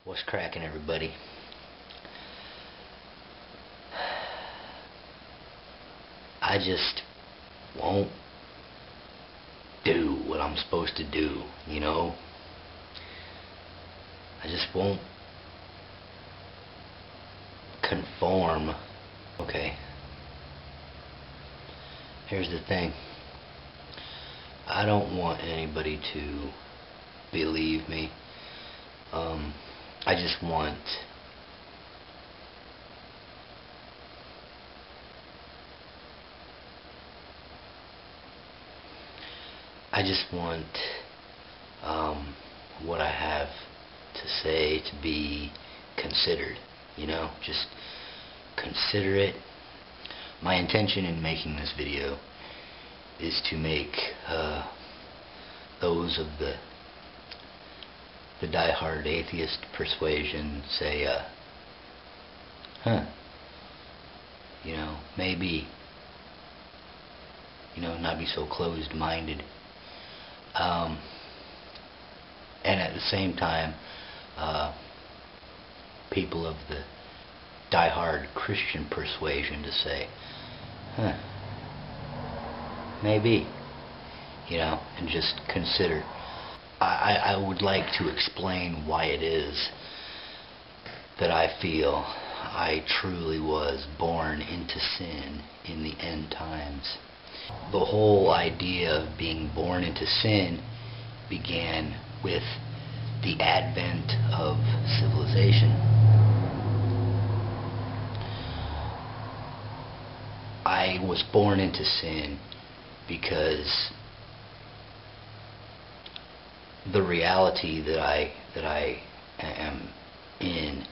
What's cracking, everybody? I just won't do what I'm supposed to do, you know? I just won't conform. Okay. Here's the thing. I don't want anybody to believe me. I just want what I have to say to be considered, you know? Just consider it. My intention in making this video is to make those of the die-hard atheist persuasion say, you know, maybe, you know, not be so closed-minded. And at the same time, people of the die-hard Christian persuasion to say, maybe, you know, and just consider. I would like to explain why it is that I feel I truly was born into sin in the end times. The whole idea of being born into sin began with the advent of civilization. I was born into sin because the reality that I am in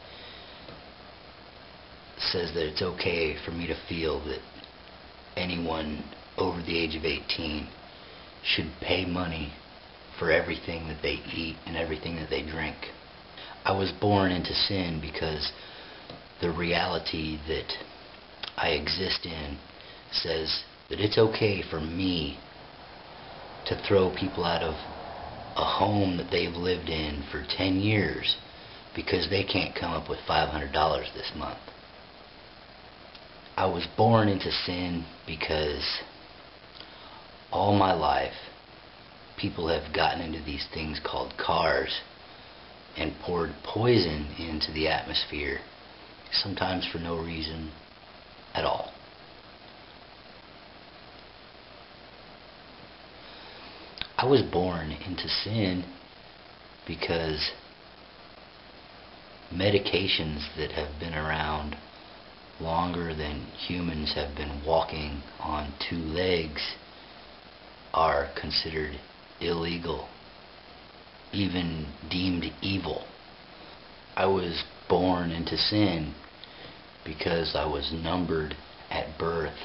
says that it's okay for me to feel that anyone over the age of 18 should pay money for everything that they eat and everything that they drink. I was born into sin because the reality that I exist in says that it's okay for me to throw people out of a home that they've lived in for 10 years because they can't come up with $500 this month. I was born into sin because all my life people have gotten into these things called cars and poured poison into the atmosphere, sometimes for no reason at all. I was born into sin because medications that have been around longer than humans have been walking on two legs are considered illegal, even deemed evil. I was born into sin because I was numbered at birth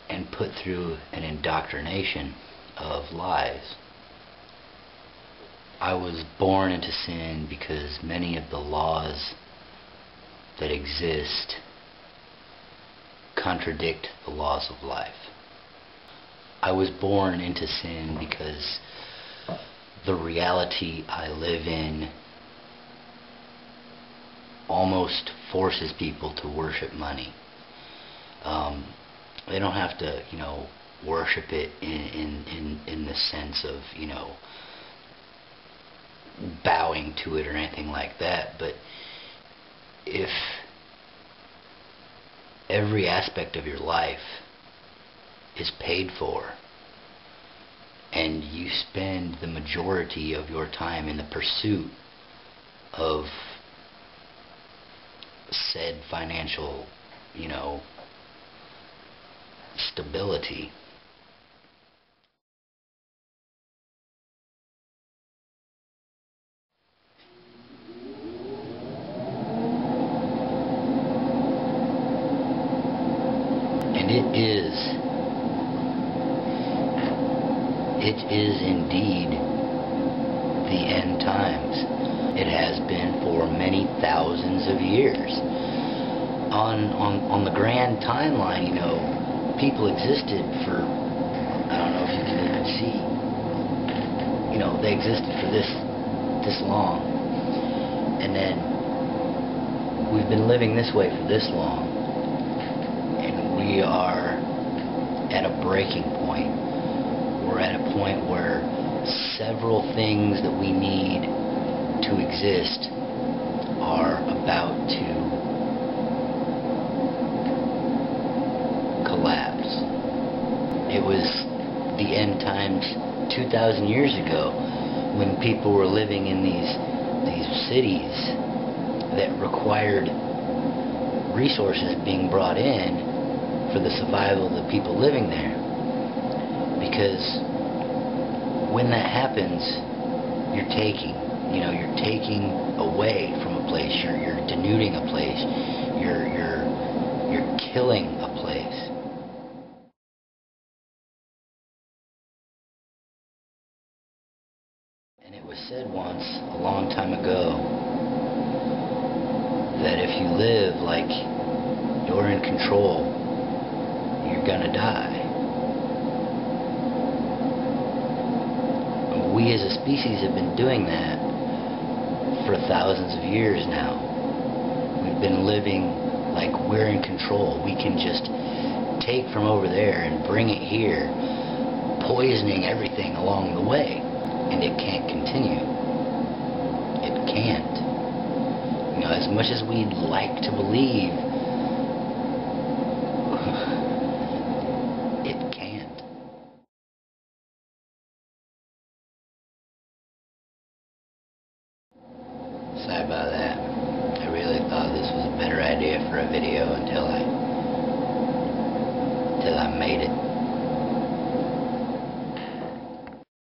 and put through an indoctrination of lies. I was born into sin because many of the laws that exist contradict the laws of life. I was born into sin because the reality I live in almost forces people to worship money. They don't have to, you know, worship it in the sense of, you know, bowing to it or anything like that, but if every aspect of your life is paid for and you spend the majority of your time in the pursuit of said financial, you know, stability, and it is indeed the end times. It has been for many thousands of years. On the grand timeline, you know, people existed for, I don't know if you can even see, you know, they existed for this this long, and then we've been living this way for this long, and we are at a breaking point. We're at a point where several things that we need to exist are about to collapse. It was the end times 2,000 years ago when people were living in these cities that required resources being brought in for the survival of the people living there. Because when that happens, you're taking away from a place, you're denuding a place, you're killing a place. And it was said once, a long time ago, that if you live like you're in control, you're gonna die. We as a species have been doing that for thousands of years now. We've been living like we're in control. We can just take from over there and bring it here, poisoning everything along the way. And it can't continue. It can't. You know, as much as we'd like to believe, it can't. Sorry about that. I really thought this was a better idea for a video until I made it.